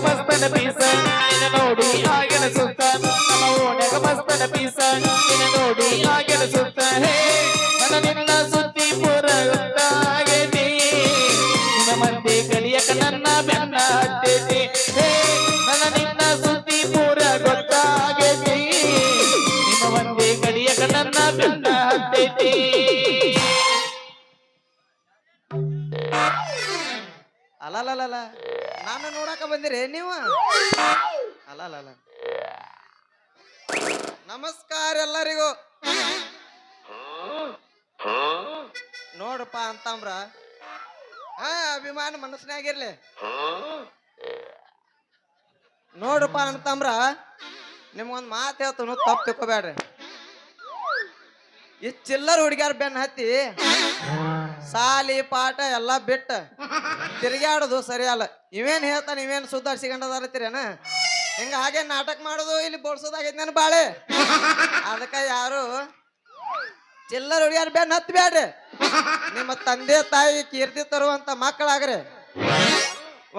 ಮಸ್ತನ piece ನಿನ್ನ ನೋಡಿ ಆಗಿನ ಸುತ್ತ ನಮ್ಮ ಓಣ್ಯಾಗ ಮಸ್ತನ ಪೀಸ ನಿನ್ನ ನೋಡಿ ಆಗಿನ ಸುತ್ತ ಹೇ ನನ್ನ ನಿನ್ನ ಸುದ್ದಿ ಪೂರ ಗೊತ್ತಾಗೈತಿ ನಿಮ್ಮ ಮಂದಿ ಕಲಿಯಕ ನನ್ನ ಬೆನ್ನ ಹತ್ತೈತಿ ಹೇ ನನ್ನ ನಿನ್ನ ಸುದ್ದಿ ಪೂರ ಗೊತ್ತಾಗೈತಿ ನಿಮ್ಮ ಮಂದಿ ಕಲಿಯಕ ನನ್ನ ಬೆನ್ನ ಹತ್ತೈತಿ. ಅಲ್ಲ ನಾನು ನೋಡಾಕ ಬಂದಿರಿ ನೀವು ಅಲ್ಲ ನಮಸ್ಕಾರ ಎಲ್ಲರಿಗೂ. ನೋಡ್ರಪ್ಪ ಅಂತಂಬ್ರ ಅಭಿಮಾನ ಮನಸ್ಸಿನಾಗಿರ್ಲಿ. ನೋಡ್ರಪ್ಪ ಅಂತಂಬ್ರ ನಿಮ್ಗೊಂದ್ ಮಾತು ಹೇಳ್ತು ತಪ್ಪು ತಿಳ್ಕೊಬೇಡ್ರಿ. ಈ ಚಿಲ್ಲರ್ ಹುಡುಗ್ಯಾರ ಬೆನ್ನ ಹತ್ತಿ ಸಾಲಿ ಪಾಠ ಎಲ್ಲಾ ಬಿಟ್ಟ ತಿರುಗಾಡೋದು ಸರಿಯಲ್ಲ. ಇವೇನ್ ಹೇಳ್ತಾನ ಇವೇನ್ ಸುಧಾರಿಸಿಕೊಂಡದಾರತ್ತೀರೇನ ಹಿಂಗ ಹಾಗೆ ನಾಟಕ ಮಾಡೋದು ಇಲ್ಲಿ ಬೋಳ್ಸೋದಾಗೈತಿ ನನ್ ಬಾಳೆ. ಅದಕ್ಕ ಯಾರು ಚಿಲ್ಲರ್ ಹುಡುಗ್ಯಾರ ಬೆನ್ನ ಹತ್ತಿ ಬ್ಯಾಡ್ರಿ. ನಿಮ್ಮ ತಂದೆ ತಾಯಿ ಕೀರ್ತಿ ತರುವಂತ ಮಕ್ಕಳಾಗ್ರಿ.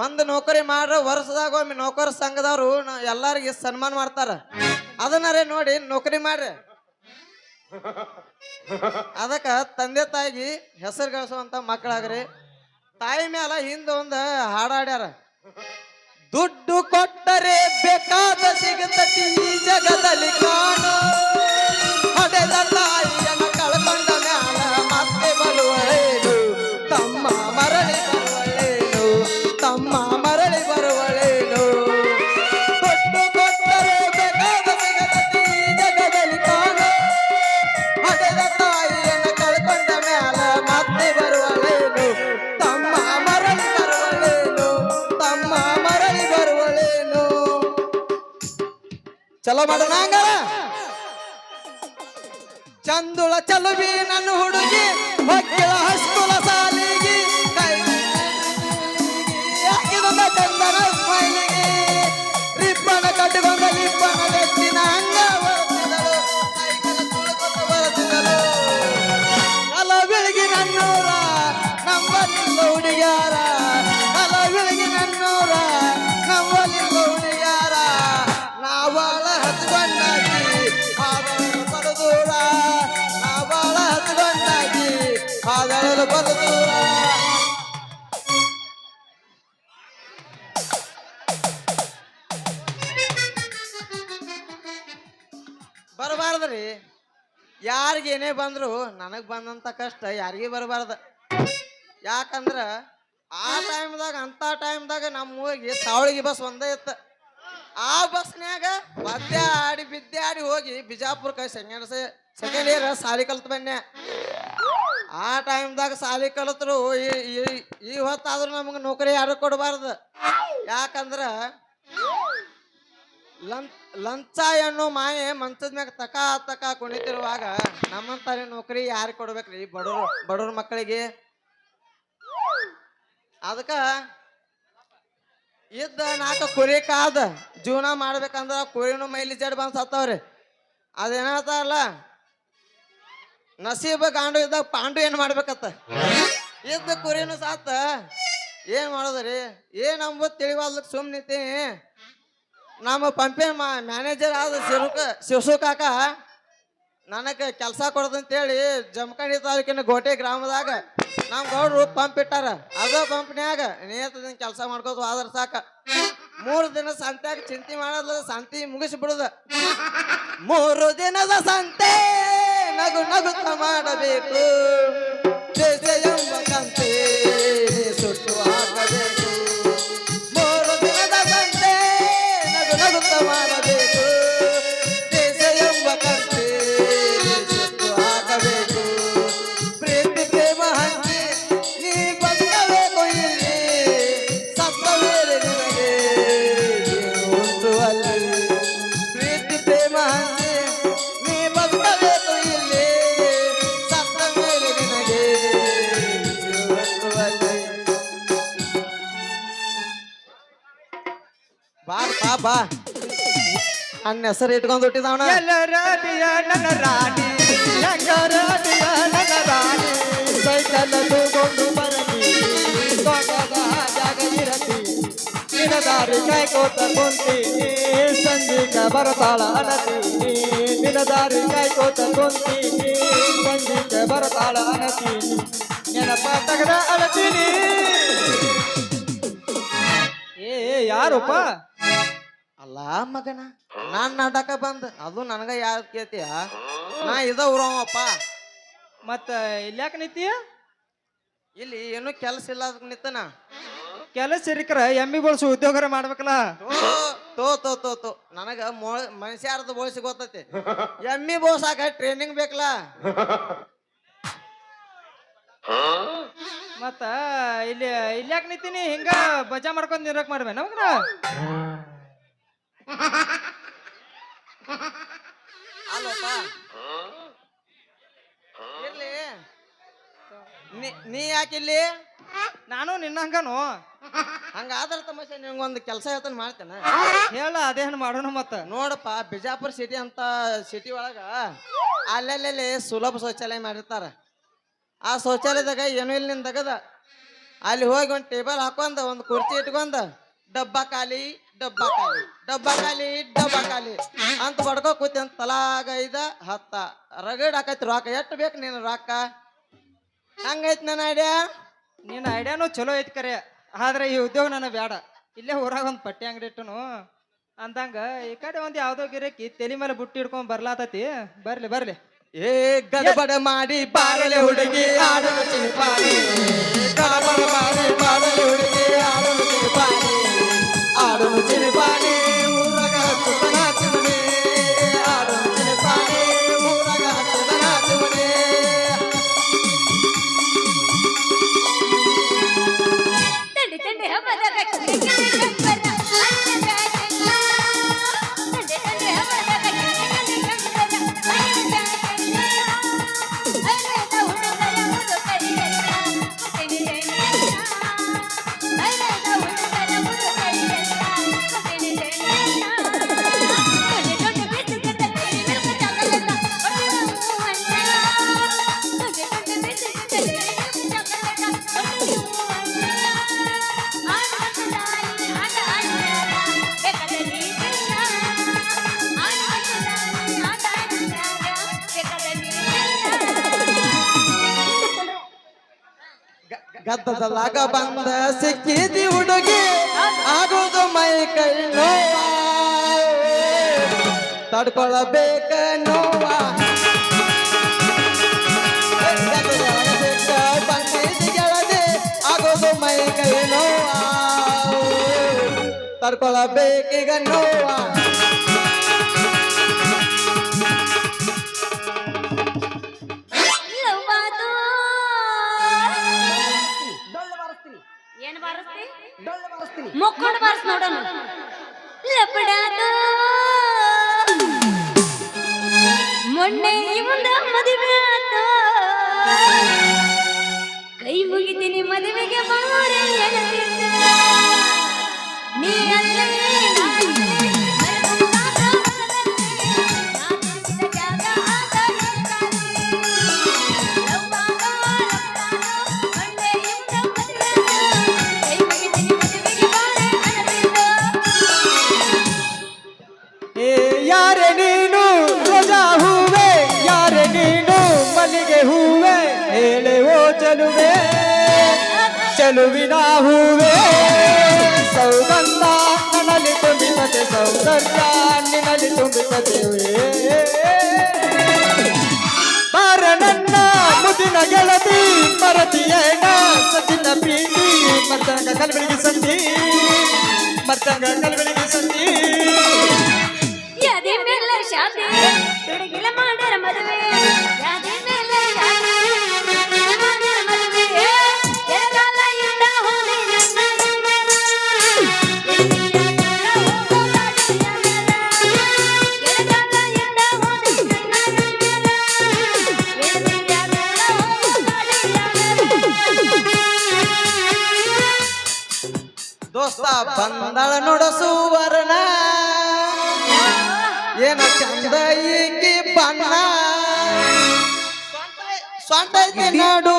ಒಂದು ನೌಕರಿ ಮಾಡ್ರ ವರ್ಷದಾಗ ಒಮ್ಮೆ ನೌಕರ ಸಂಘದವ್ರು ಎಲ್ಲಾರಿಗೆ ಸನ್ಮಾನ ಮಾಡ್ತಾರ. ಅದನ್ನರೇ ನೋಡಿ ನೌಕರಿ ಮಾಡ್ರಿ. ಅದಕ್ಕ ತಂದೆ ತಾಯಿಗೆ ಹೆಸರು ಗಳಿಸುವಂತ ಮಕ್ಕಳಾಗ್ರಿ. ತಾಯಿ ಮ್ಯಾಲ ಹಿಂದ ಒಂದ ಹಾಡಾಡ್ಯಾರ, ದುಡ್ಡು ಕೊಟ್ಟರೆ ಬೇಕಾದ ಸಿಗತತಿ ಈ ಜಗದಲ್ಲಿ ಕಾಣೋ, ಹಡೆದ ತಾಯಿಯನ್ನ ಕಳ್ಕೊಂಡ ಮ್ಯಾಲ ಮತ್ತೆ ಬರುವಳೇನು, ತಮ್ಮ ಮರಳಿ ಬರುವಳೇನು, ತಮ್ಮ ಮರಳಿ ಬರುವಳೇನು. ದುಡ್ಡು ಕೊಟ್ಟರೆ ಬೇಕಾದ ಸಿಗತತಿ ಈ ಜಗದಲ್ಲಿ ಕಾಣೋ, ಹಡೆದ ತಾಯಿಯನ್ನ ಕಳ್ಕೊಂಡ ಮ್ಯಾಲ ಮತ್ತೆ ಬರುವಳೇನು, ತಮ್ಮ ಮರಳಿ ಬರುವಳೇನು, ತಮ್ಮ ಮರಳಿ ಬರುವಳೇನು. ಚಲೋ ಮಾಡೋಣ ಹಂಗಾರ. ಚಂದುಳ ಚಲುವಿ ನನ್ನ ಹುಡುಗಿ ಹೊಕ್ಕಿಳ ಹಸ್ಕುಲ ಸಾಲಿಗಿ ಕೈ ಹಾಕಿದ ಚಂದನ ಸ್ಮೈಲಿಗೆ ರಿಪ್ಪನ ಕಟ್ಟಿಕೊಂಡ ಲಿಪ್ಪನ ವ್ಯಕ್ತಿನ ಹಂಗ ಬರುತ್ತಿದ್ದಳು, ಸೈಕಲ್ ತುಳುಕುತ್ತ ಬರುತ್ತಿದ್ದಳು. ಕಲ ಬೆಳಗಿ ನನ್ನೂರ ನಂಬಲಿಲ್ಲ ಹುಡುಗ್ಯಾರ, ಕಲ ಬೆಳಗಿ ನನ್ನೂರ ನಂಬಲಿಲ್ಲ ಹುಡುಗ್ಯಾರ. ನಾವಾಳ ಹತ್ಕೊಂಡಾಗಿ ಹಾದಳು ಬರದೂರ, ನಾವಾಳ ಹತ್ಕೊಂಡಾಗಿ ಹಾದಳು ಬರದೂರ. ಬರಬಾರ್ದ್ರಿ. ಯಾರಿಗೇನೇ ಬಂದ್ರು ನನಗ್ ಬಂದಂತ ಕಷ್ಟ ಯಾರಿಗೂ ಬರಬಾರ್ದ. ಯಾಕಂದ್ರ ಆ ಟೈಮ್ದಾಗ ಅಂತ ಟೈಮ್ದಾಗ ನಮ್ಮ ಊರಿಗೆ ಸಾವಳಿಗೆ ಬಸ್ ಒಂದೇ ಇತ್ತು. ಆ ಬಸ್ನ್ಯಾಗ ಆಡಿ ಬಿದ್ದಾಡಿ ಹೋಗಿ ಬಿಜಾಪುರಕ್ಕೆ ಸೆಕೆಂಡ್ ಇಯರ್ ಸಾಲಿ ಕಲ್ತ್ ಬನ್ನೆ. ಆ ಟೈಮ್ದಾಗ ಸಾಲಿ ಕಲಿತರು ಈ ಹೊತ್ತಾದ್ರೂ ನಮಗೆ ನೌಕರಿ ಯಾರು ಕೊಡಬಾರ್ದು. ಯಾಕಂದ್ರ ಲಂಚ ಎಣ್ಣು ಮಾಯೆ ಮಂಚದ ಮ್ಯಾಗ ತಕ ಕುಣಿತಿರುವಾಗ ನಮ್ಮಂತಾರಿ ನೌಕರಿ ಯಾರಿಗೆ ಕೊಡ್ಬೇಕ್ರಿ? ಬಡವ್ರ ಮಕ್ಕಳಿಗೆ. ಅದಕ್ಕ ಇದ್ದ ನಾಲ್ಕು ಕುರಿ ಕಾದ ಜೀವನ ಮಾಡ್ಬೇಕಂದ್ರ ಕುರಿನು ಮೈಲಿ ಜಡ್ ಬಂದ್ ಸತ್ತವ್ರಿ. ಅದೇನಲ್ಲ ನಸೀಬ ಗಾಂಡು ಇದ್ದಾಗ ಪಾಂಡು ಏನ್ ಮಾಡ್ಬೇಕತ್ತ. ಇದ್ದ ಕುರಿನು ಸಾತ ಏನ್ ಮಾಡೋದ್ರಿ? ಏನ್ ಅಂಬುದ್ ತಿಳಿವಾದ್ಲಕ್ ಸುಮ್ ನಿಂತೀನಿ. ನಮ್ಮ ಪಂಪೆ ಮ್ಯಾನೇಜರ್ ಆದ ಶಿವಸು ಕಾಕ ನನಗೆ ಕೆಲಸ ಕೊಡದಂತೇಳಿ ಜಮಖಂಡಿ ತಾಲೂಕಿನ ಗೋಟೆ ಗ್ರಾಮದಾಗ ನಮ್ಮ ಗೌಡ್ರು ಪಂಪ್ ಇಟ್ಟಾರ. ಅದ ಪಂಪ್ನ್ಯಾಗ ನೇತದಿಂದ ಕೆಲಸ ಮಾಡ್ಕೋದು ಆದ್ರ ಸಾಕ. 3 ದಿನ ಸಂತ್ಯಾಗ ಚಿಂತೆ ಮಾಡೋದು, ಸಂತಿ ಮುಗಿಸಿ ಬಿಡುದ. 3 ದಿನದ ಸಂತೆ ನಗು ನಗುತ್ತ ಮಾಡಬೇಕು, ದೇಶ ಎಂಬ ಕಂತೆ ಸುಟ್ಟು ಹಾಕಬೇಕು. 3 ದಿನದ ಸಂತೆ ನಗು ನಗುತ್ತ ಮಾಡಬೇಕು, ದೇಶ ಎಂಬ ಕಂತೆ ಸುಟ್ಟು ಹಾಕಬೇಕು. ಪ್ರೀತಿ ಪ್ರೇಮ ಹಂಚಿ ನೀ ಬಂದಬೇಕು ಇಲ್ಲಿ, ಸತ್ತ ಮೇಲೆ ನಿನಗೆ ಉಂಟು ಅಲ್ಲಿ. ಪ್ರೀತಿ ಪ್ರೇಮ ಹಂಚಿ ನೀ ಬಂದಬೇಕು ಇಲ್ಲಿ, ಸತ್ತ ಮೇಲೆ ನಿನಗೆ ಉಂಟು ಅಲ್ಲಿ. ಬಾ ನನ್ನ ಹೆಸರು ಇಟ್ಕೊಂಡು ಹುಟ್ಟಿದವನ. ನನ್ನ ರಾಣಿ ಹೆಂಗರಾಣಿಯ ನನ್ನ ರಾಣಿ, ಸೈಕಲ್ ತಗೊಂಡು ಬರಲಿ ತೋಟದ ಜಾಗ ಇರತಿ, ನಿನ ದಾರಿ ಕಾಯ್ಕೋತ ಕುಂತೀನಿ ಸಂಜಿಕ ಬರತಾಳ ಅನತೀನಿ ನಿನ ದಾರಿ ಕಾಯ್ಕೋತ ಕುಂತೀನಿ ಸಂಜಿಕ ಬರತಾಳ ಅನತೀನಿ ನೆನಪ ತಗದ ಅಳತೀನಿ ಏ ಯಾರಪ್ಪ ಅಲ್ಲ ಮಗನ ನಾನ್ ನಾಟಕ ಬಂದ್ ಅದು ನನಗ ಯಾರು ಕೇಳ್ತೀಯ ನಾ ಇದ ಊರವಪ್ಪ ಮತ್ತ ಇಲ್ಯಾಕ ನಿಂತೀಯ ಇಲ್ಲಿ ಏನು ಕೆಲಸ ಇಲ್ಲ ಅದಕ್ಕೆ ನಿತ್ತನ ಕೆಲಸ ಸಿರಿಕರ ಎಮ್ಮಿ ಬಳಸು ಉದ್ಯೋಗರ ಮಾಡ್ಬೇಕಲ್ಲ ತೋ ತೋ ತೋ ತೋ ನನಗ ಮನುಷ್ಯಾರ್ದು ಬೋಳ್ಸಿ ಗೊತ್ತೈತಿ ಎಮ್ಮಿ ಬೋಸಾಕ ಟ್ರೈನಿಂಗ್ ಬೇಕಲ್ಲ ಮತ್ತ ಇಲ್ಲಿ ಇಲ್ಯಾಕ ನಿಂತೀನಿ ಹಿಂಗ ಬಜಾ ಮಾಡ್ಕೊಂಡ್ ನಿರಕ್ ಮಾಡ್ಬೇ ನಮಗ್ನ ಅಲ್ಲಪ್ಪ ಇರ್ಲಿ ನೀ ಯಾಕಿಲ್ಲಿ ನಾನು ನಿನ್ನ ಹಂಗನು ಹಂಗಾದ್ರ ತಮಾಷೆ ನಿಮ್ಗೊಂದು ಕೆಲಸ ಹೇಳ್ತಾನೆ ಮಾಡ್ತೇನೆ ಹೇಳ ಅದೇನು ಮಾಡೋಣ ಮತ್ತ ನೋಡಪ್ಪ ಬಿಜಾಪುರ ಸಿಟಿ ಅಂತ ಸಿಟಿ ಒಳಗ ಅಲ್ಲೆಲ್ಲೆಲ್ಲಿ ಸುಲಭ ಶೌಚಾಲಯ ಮಾಡಿರ್ತಾರ ಆ ಶೌಚಾಲಯದಾಗ ಏನೂ ಇಲ್ಲಿ ನಿನ್ ತಗದ ಅಲ್ಲಿ ಹೋಗಿ ಒಂದು ಟೇಬಲ್ ಹಾಕೊಂಡ ಒಂದು ಕುರ್ಚಿ ಇಟ್ಕೊಂಡ ಡಬ್ಬ ಖಾಲಿ ಡಬ್ಬ ಖಾಲಿ ಡಬ್ಬ ಖಾಲಿ ಡಬ್ಬ ಖಾಲಿ ಅಂತ ಬಡ್ಕೋ ಕೂತಿ ಅಂತ ತಲಾಗ 5 10 ರಗಡ್ ಹಾಕೈತಿ ರೊಕ್ಕ ಎಷ್ಟು ಬೇಕು ನೀನು ರೊಕ್ಕ ಹಂಗೈತಿ ನನ್ನ ಐಡಿಯಾ ನಿನ್ನ ಐಡಿಯಾನು ಚಲೋ ಐತಿ ಕರೆ ಆದ್ರೆ ಈ ಉದ್ಯೋಗ ನನಗೆ ಬೇಡ ಇಲ್ಲೇ ಊರಾಗ ಒಂದು ಪಟ್ಟಿ ಅಂಗಡಿ ಇಟ್ಟನು ಅಂದಂಗ ಈ ಕಡೆ ಒಂದು ಯಾವ್ದೋ ಗಿರಕಿ ತಲೆ ಮೇಲೆ ಬುಟ್ಟಿ ಹಿಡ್ಕೊಂಡ್ ಬರ್ಲಾತತಿ ಬರ್ಲಿ ಬರ್ಲಿ ಏ ಗಡಬಡ ಮಾಡಿ ಬಾರಲೆ ಹುಡುಗಿ ಆಡಲು ಚಿಲಿಪಾಲಿ ಗಡಬಡ ಮಾಡಿ ಬಾರಲೆ ಹುಡುಗಿ ಆಡಲು ಚಿಲಿಪಾಲಿ ಆಡಲು ಚಿಲಿಪಾಲಿ ಊರಾಗ ಹಚ್ಚುತನ ಚಿಮಣಿ ಆಡಲು ಚಿಲಿಪಾಲಿ ಊರಾಗ ಹಚ್ಚುತನ ಚಿಮಣಿ ತಂಡೆ ತಂಡೆ ಹಬ್ಬದಾಗ ತಂಡೆ ಗದ್ದದಲಾಗ ಬಂದ ಸಿಕ್ಕಿದಿ ಹುಡುಗಿ ಆಗೋದು ಮೈ ಕೈ ನೋವ ತಡ್ಕೊಳ್ಳಬೇಕ ನೋವ ಗದ್ದದಲಾಗ ಸಿಕ್ಕ ಬಂದಿದ್ದಿ ಗೆಳತಿ ಆಗೋದು ಮೈ ಕೈ ನೋವ ತಡ್ಕೊಳ್ಳಬೇಕೀಗ ನೋವ ಏನ್ ಬಾರಿಸ್ತಿ ಮುಕ್ಕೊಂಡು ಬಾರಿಸ್ ನೋಡೋಣ ಲಪಡಾದ ಮೊನ್ನೆ ಮುಂದ ಮದುವೆ ಆತ ಕೈ ಮುಗಿತೀನಿ ಮದುವೆಗೆ ಮಾರೆ ಎಳೆದಿದ್ದ ನೀ ಅಲ್ಲೇ ಯಾರೆ ನೀನು ರೋಜಾ ಹೂವೆ ಯಾರೆ ನೀನು ಮಲ್ಲಿಗೆ ಹೂವೆ ಹೇಳೆ ಓ ಚಲುವೆ ಚಲುವಿನ ಹೂವೆ ಸೌಗಂಧ ನನ್ನಲ್ಲಿ ತುಂಬಿತತೆ ಸೌಂದರ್ಯ ನಿನ್ನಲ್ಲಿ ತುಂಬಿತತೆ ಬಾರ ನನ್ನ ಮುದಿನ ಗೆಳತಿ ಮರತಿಯೇನ ಸಚಿನ ಪ್ರೀತಿ ಮರ್ತಂಗ ಕಲ್ಬಳಿಗೆ ಸಂಧಿ ಮರ್ತಂಗ ಕಲ್ಬಳಿಗೆ ಸಂಧಿ ಯಾದೆ ಮೇಲೆ ಶಾದಿ ಹುಡುಗಿಲ ಮಾಡರ ಮದುವೆ ಯಾದೆ ಮೇಲೆ ಶಾದಿ ಮಾಡರ ಮದುವೆ ಎಡಗಾಲ ಇಂದ ಹೋದೆ ನನ್ನ ಎಡಗಾಲ ಇಂದ ಹೋದೆ ದೋಸ್ತ ಬಂದಳ ನೋಡ ಸುವರ್ಣ ಏನ ಚಂದ ಈಕಿ ಬಣ್ಣ ಸೊಂಟೈತಿ ನಡು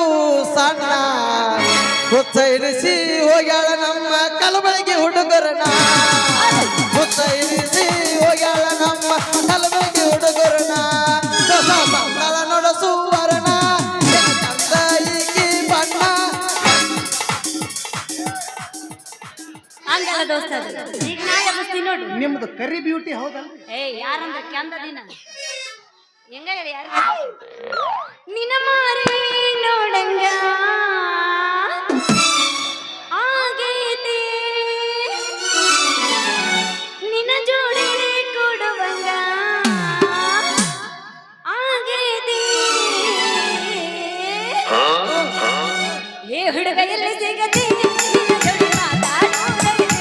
ಸಣ್ಣ ಹುಚ್ಚ ಹಿಡಿಸಿ ಹೋಗ್ಯಾಳ ನಮ್ಮ ಕಲಬಳಗಿ ಹುಡುಗರನ ಮುತ್ತ ಇರಿಸಿ ಹೋಗ್ಯಾಳ ನಮ್ಮ ಕಲಬಳಗಿ ಹುಡುಗರನ ಹೊಸ ಸಂಬಳ ನೋಡಸುವರನ ಚಂದ ಈಕಿ ಬಣ್ಣ. ಹಂಗಲ್ಲ ದೋಸ್ತ ಅದು. ಈಗ ನಾ ಎಬ್ಬಿಸ್ತೀನಿ ನೋಡು. ನಿಮ್ದು ಕರಿ ಬ್ಯೂಟಿ ಹೌದಲ್ರಿ? ಏ ಯಾರಂದ್ರ ಕೆಂದ ದಿನ ಹೆಂಗ ಹೇಳಿ ಯಾರು ನಿನ ಮಾರಿ ನೋಡಂಗ ಆಗೈತಿ ನಿನ ಜೋಡಿ ಕೊಡುವಂಗ ಆಗೈತಿ ಏ ಹುಡುಗ ಎಲ್ಲಿ ಸಿಗತಿ ನಿನ್ನ ಜೋಡಿ ಮಾತಾಡೋದೈತಿ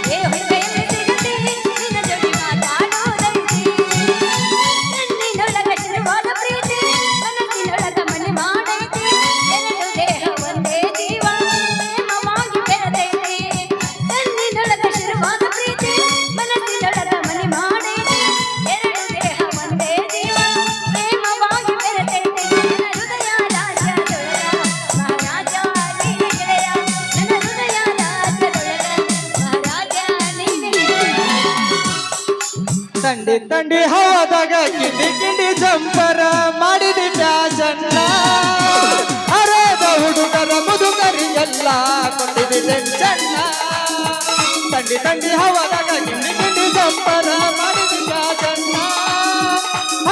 ಏ ಹುಡುಗ ಎಲ್ಲಿ ಸಿಗತಿ ನಿನ್ನ ಜೋಡಿ ಮಾತಾಡೋದೈತಿ ನನ್ನಿನೊಳಗ ಶುರುವಾದ ಪ್ರೀತಿ ಮನಸ್ಸಿನೊಳಗ ಮನೆ ಮಾಡೈತಿ ಎರಡು ದೇಹ ಒಂದೇ ಜೀವ ಪ್ರೇಮವಾಗಿ ಬೆರೆತೈತಿ ನನ್ನಿನೊಳಗ ಶುರುವಾದ ಪ್ರೀತಿ ಮನಸ್ಸಿನೊಳಗ ಮನೆ ಮಾಡೈತಿ ಎರಡು ದೇಹ ಒಂದೇ ಜೀವ ಪ್ರೇಮವಾಗಿ ಬೆರೆತೈತಿ ನನ್ನ ಹೃದಯ ರಾಜ್ಯದೊಳಗ ಮಹಾರಾಜ ನೀನೆ ಗೆಳೆಯ ನನ್ನ ಹೃದಯ ರಾಜ್ಯದೊಳಗ ಮಹಾರಾಜ ನೀನೆ ತಂಡಿ ತಂಡಿ ಹವಾದಾಗ ಕಿಂಡಿ ಕಿಂಡಿ ಜಂಪರ ಮಾಡಿದಿ ಫ್ಯಾಷನ್ನ ಅರೇದ ಹುಡುಗರ ಮುದುಕರಿಗೆಲ್ಲ ಕೊಟ್ಟಿದಿ ಟೆನ್ಷನ್ನ ತಂಡಿ ತಂಡಿ ಹವಾದಾಗ ಕಿಂಡಿ ಕಿಂಡಿ ಜಂಪರ ಮಾಡಿದಿ ಫ್ಯಾಷನ್ನ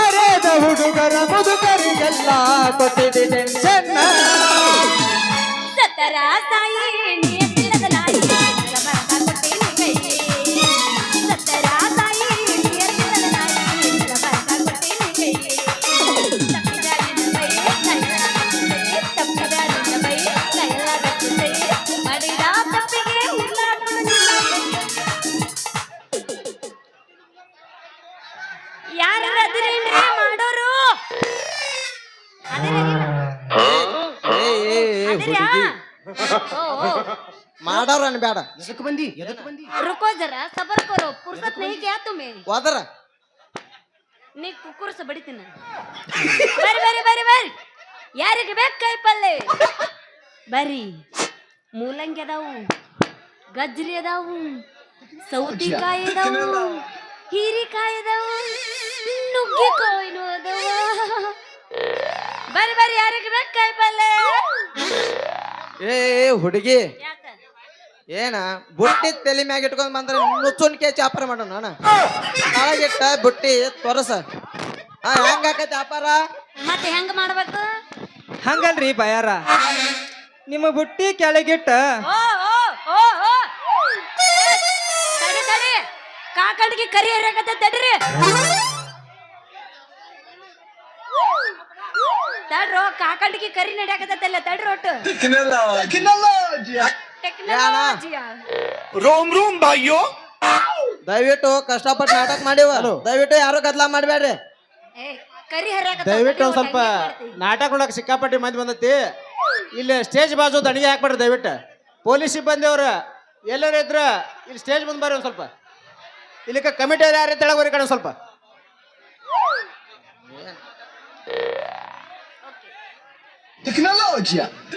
ಅರೇದ ಹುಡುಗರ ಮುದುಕರಿಗೆಲ್ಲ ಕೊಟ್ಟಿದಿ ಟೆನ್ಷನ್ನ ಸತ್ತರ ಸಾಯಿ ನಿಯತ್ತಿಲ್ಲದ ನಾಯಿ ರಬರ ಕೊಟ್ಟೇನಿ ಕೈ ಸತ್ತರ ಸಾಯಿ ನಿಯತ್ತಿಲ್ಲದ ನಾಯಿ ರಬರ ಕೊಟ್ಟೇನಿ ಕೈ ತಪ್ಪಿದಾರಿನ ಬೈ ತಪ್ಪಿದಾರಿನ ಬೈ ಕೈಲ ಗಚ್ಚೈ ಮಾಡಿದ ತಪ್ಪಿಗೆ ಯಾರು ಅದ್ರೇನ್ರಿ ಮಾಡೋರು ಅದಿರ್ಯಾ ಓ ಓ ಮಾಡೋರ್ ಅನ್ಬೇಡ ಎದಕ್ ಬಂದಿ? ಎದಕ್ ಬಂದಿ? रुको जरा सबर करो फुर्सत नहीं क्या तुम्हें ಹೋದ್ರ ನೀ ಕುಕ್ಕುರ್ಸ ಬಡಿತೀನಿ ಬರಿ ಬರಿ ಬರಿ ಬರಿ ಯಾರಿಗೆ ಬೇಕು ಕೈ ಪಲ್ಲೆ ಬರಿ ಮೂಲಂಗಿ ಅದಾವು ಗಜ್ರಿ ಅದಾವು ಸೌತಿಕಾಯಿ ಅದಾವು ಹೀರಿಕಾಯಿ ಅದಾವು ನುಗ್ಗಿಕಾಯಿನೂ ಅದಾವ ಬರಿ ಬರಿ ಯಾರಿಗೆ ಬೇಕು ಕೈ ಪಲ್ಲೆ ಏ ಹುಡುಗಿ ಯಾಕ ಏನ ಬುಟ್ಟಿ ತಲೆ ಮ್ಯಾಗ ಇಟ್ಕೊಂಡ್ ಬಂದ್ರ ನುಚ್ಚುನ್ಕೆ ಚಾಪರ ಮಾಡೋಣ ಅಣ್ಣ ಒಳಗಿಟ್ಟ ಬುಟ್ಟಿ ತೊರಸ ಹೆಂಗ ಆಕೈತಿ ವ್ಯಾಪಾರ ಮತ್ತೆ ಹೆಂಗ ಮಾಡ್ಬೇಕು ಹಂಗಲ್ರಿ ಬಯಾರ ನಿಮ್ಮ ಬುಟ್ಟಿ ಕೆಳಗಿಟ್ಟ ಓ ಓ ಓ ಓ ತಡಿ ತಡಿ ಕಾಕಂಡಿಗೆ ಕರಿ ಹರಿಯಾಕತ್ತ ತಡ್ರಿ ತಡ್ರೋ ಕಾಕಂಡಿಗೆ ಕರಿ ನಡ್ಯಾಕತ್ತಲ್ಲ ತಡ್ರಿ ಒಟ್ಟು ಟೆಕ್ನಾಲಜಿಯಾ रोम रोम भाइयों ದಯವಿಟ್ಟು ಕಷ್ಟಪಟ್ಟು ನಾಟಕ ಮಾಡಿವ ದಯವಿಟ್ಟು ಯಾರು ಗದ್ಲಾ ಮಾಡ್ಬೇಡ್ರಿ ಏ ಕರಿ ಹರಿಯಾಕತ್ತ ದಯವಿಟ್ಟು ಒಂದ್ ಸ್ವಲ್ಪ ನಾಟಕ ನೋಡಕ್ ಸಿಕ್ಕಾಪಟ್ಟಿ ಮಂದಿ ಬಂದೈತಿ ಇಲ್ಲಿ ಸ್ಟೇಜ್ ಬಾಜು ದಣಿಗೆ ಹಾಕ್ಬೇಡ್ರಿ ದಯವಿಟ್ಟು ಪೊಲೀಸ್ ಸಿಬ್ಬಂದಿ ಅವ್ರ ಎಲ್ಲರ ಇದ್ರ ಇಲ್ಲಿ ಸ್ಟೇಜ್ ಬಂದ್ ಬರ್ರಿ ಒಂದ್ ಸ್ವಲ್ಪ ಇಲ್ಲಿಕ ಕಮಿಟಿ ಯಾರು ತೆಳಗೋರಿ ಕಡೆ ಒಂದ್ ಸ್ವಲ್ಪ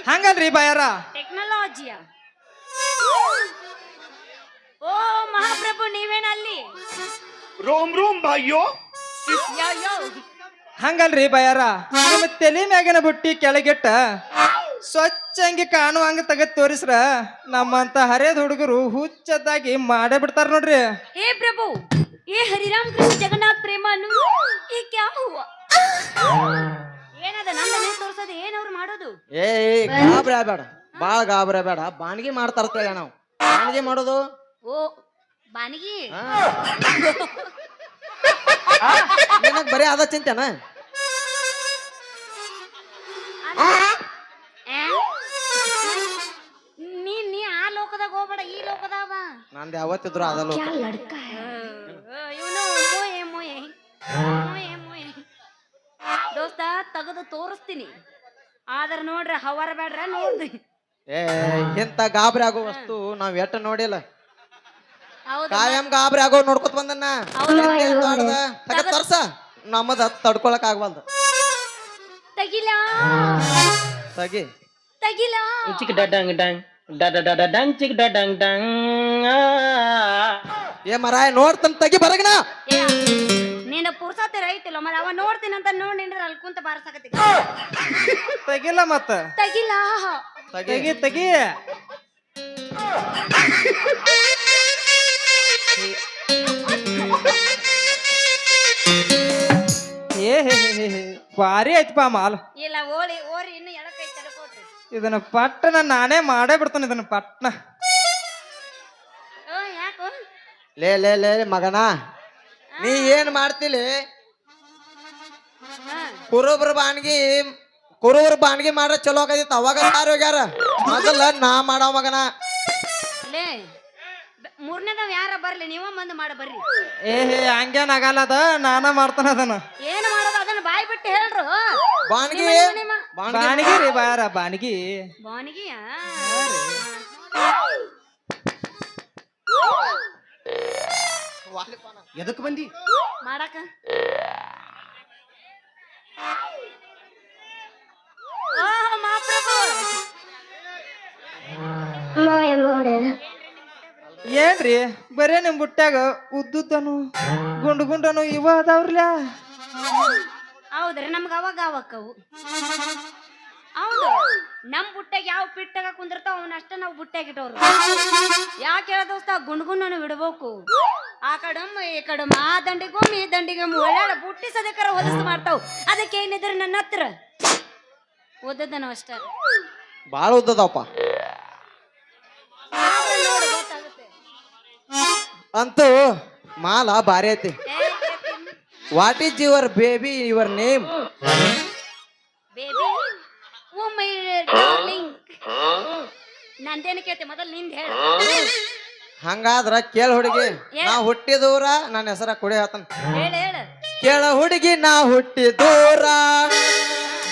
ಹಂಗಲ್ರಿ ಬಯಾರ ಟೆಕ್ನಾಲಜಿಯಾ ಓ ಮಹಾಪ್ರಭು ನೀವೇನಲ್ಲಿ रोम रोम भाइयों ಯೋ ಯೋ ಹಂಗಲ್ರಿ ಬಯಾರ ನಿಮ್ಮ ತಲೆ ಮ್ಯಾಗಿನ ಬುಟ್ಟಿ ಕೆಳಗಿಟ್ಟ ಸ್ವಚ್ಛಂಗಿ ಕಾಣುವಂಗ ತೆಗೆದ್ ತೋರಿಸ್ರ ನಮ್ಮಂತ ಹರಿಯದ ಹುಡುಗರು ಹುಚ್ಚದ್ದಾಗಿ ಮಾಡೇ ಬಿಡ್ತಾರ ನೋಡ್ರಿ हे प्रभु ये हरिराम कृष्ण जगन्नाथ प्रेमानु ये क्या हुआ ಏನದ ನಂದನೆ ತೋರ್ಸೋದು ಏನವ್ರು ಮಾಡೋದು ಏ ಗಾಬರಿ ಆಗ್ಬೇಡ ಬಾಳ ಗಾಬರಿ ಆಗ್ಬೇಡ ಬಾಣಿಗೆ ಮಾಡ್ತಾರತ್ತೇಳ ನಾವು ಬಾಣಿಗೆ ಮಾಡೋದು ಓ ಬಾನಿಗಿ ನಿನಗ್ ಬರೀ ಅದ ಚಿಂತೆನ ನೀ ಆ ಲೋಕದಾಗ ಹೋಗ್ಬೇಡ ಈ ಲೋಕದಾಗ ನಂದು ಯಾವತ್ತಿದ್ರು ಅದಲ್ಲ ಇವನು ಮೋಯೆ ಮೋಯೆ ಮೋಯೆ ಮೋಯೆ ದೋಸ್ತ ತೆಗೆದು ತೋರಿಸ್ತೀನಿ ಆದ್ರೆ ನೋಡ್ರಿ ಹವರ ಬೇಡ್ರ ನೋಡ್ರಿ ಏ ಇಂತ ಗಾಬರಿ ಆಗೋ ವಸ್ತು ನಾವ್ ಎಟ್ಟ ನೋಡಿಲ್ಲ ಹೌದು ಕಾಯಂ ಗಾಬರಿ ಆಗೋ ನೋಡ್ಕೊತ ಬಂದನ್ನ ಹೌದು. ತರ್ಸ ನಮ್ಮದ ತಡ್ಕೊಳಕ್ ಆಗ್ವಲ್ದು ತಗಿಲ ತಗಿ ತಗಿಲ ಡಂಗ್ ಚಿಕ್ ಡಂಗ್ ಡಂಗ್ ಏ ಮರಾಯ ನೋಡ್ತಾನ ತಗಿ ಬರಗಣ. ಏ, ನಿನ್ನ ಪುರ್ಸತಿ ರೈತಿಲ್ಲ ಮರ ಅವ ನೋಡ್ತೀನಿ ಅಂತ ನೋಡಿ ನಿಂದ್ರೆ ಅಲ್ಲಿ ಕುಂತ ಬಾರ್ಸಕತ್ತಿ ತೆಗಿಲ್ಲ ಮತ್ತ ತಗಿಲ್ಲ. ತೆಗಿ ತೆಗಿ ಏ ಹೇ ಹೇ ಹೇ ಭಾರಿ ಐತಪ್ಪ ಮಾಲ್. ಇಲ್ಲ ಓರಿ ಇನ್ನು ಎಡಕೈ ತಡ್ಕೋತು. ಇದನ್ನ ಪಟ್ಟನ ನಾನೇ ಮಾಡೇ ಬಿಡ್ತಾನೆ ಇದನ್ನ ಪಟ್ನ. ಯಾಕೋ ಲೇ ಲೇ ಲೇ ಮಗನ, ನೀ ಏನ್ ಮಾಡ್ತಿಲಿ? ಕುರುಬ್ರ ಬಾನ್ಗಿ ಮಾಡ್ರ ಚಲೋ ಆಗದಿತ್ತು. ಅವಾಗ ಸಾರ್ ಹೋಗ್ಯಾರ, ಮೊದಲ ನಾ ಮಾಡವ ಮಗನ. ಲೇ ಮೂರನೇದವ್ ಯಾರ ಬರ್ಲಿ, ನೀವ ಮಂದ್ ಮಾಡ ಬರ್ರಿ. ಏ ಹೇ ಹಂಗೇನ್ ಆಗಲ್ಲದ, ನಾನ ಮಾಡ್ತಾನ ಅದನ್ನ. ಏನ್ ಮಾಡೋದು ಅದನ್ನ ಬಾಯ್ ಬಿಟ್ಟು ಹೇಳ್ರು. ಬಾನ್ಗಿ ಬಾಣಿಗೆ ರೀ ಬಾರ ಬಾಣಿಗೆ ಬಾನಿಗಿಯ ಎದಕ್ ಬಂದಿ? ಮಾಡಾಕ ಮಾಪ್ರಭು ಏನ್ರಿ ಬರೇ ನಿಮ್ ಬುಟ್ಟ್ಯಾಗ ಉದ್ದುದ್ದನು ಗುಂಡು ಗುಂಡನು ಇವ ಅದಾವ್ರಲ್ಲ. ಹೌದ್ರಿ ನಮ್ಗ ಅವಾಗ ಅವಕ್ಕವು. ಹೌದು, ನಮ್ ಬುಟ್ಟಾಗ ಯಾವ ಪಿಟ್ಟಾಗ ಕುಂದಿರ್ತಾವ ಅವನಷ್ಟ ನಾವು ಬುಟ್ಟಾಗಿಟ್ಟವ್ರು. ಯಾಕೆ ಹೇಳ ದೋಸ್ತ, ಗುಂಡ್ಗುಂಡನು ಬಿಡ್ಬೇಕು. ಆ ಕಡಮ್ ಈ ಕಡಮ್, ಆ ದಂಡಿಗೊಮ್ಮೆ ಈ ದಂಡಿಗೊಮ್ಮೆ ಒಳ್ಳೆ ಬುಟ್ಟಿ ಸದಕರ ಹೊಲಸು ಮಾಡ್ತಾವ್. ಅದಕ್ಕೆ ಏನಿದ್ರೆ ನನ್ನ ಹತ್ರ ಓದದನು ಅಷ್ಟ. ಬಾಳ ಉದ್ದದಪ್ಪ ನೋಡು ಗೊತ್ತಾಗುತ್ತೆ. ಅಂತೂ ಮಾಲ ಭಾರಿ ಐತಿ. What is your baby, your name? Baby oh my darling. ನಂದೇನ ಕೇಳ್ತಿ ಮೊದಲು ನಿಂದ ಹೇಳ. ಹಂಗಾದ್ರ ಕೇಳ ಹುಡುಗಿ, ನಾ ಹುಟ್ಟಿದೂರ ನನ್ನ ಹೆಸರ ಕುಡಿ ಆತನ. ಹೇಳ ಹೇಳ. ಕೇಳ ಹುಡುಗಿ, ನಾ ಹುಟ್ಟಿದೂರ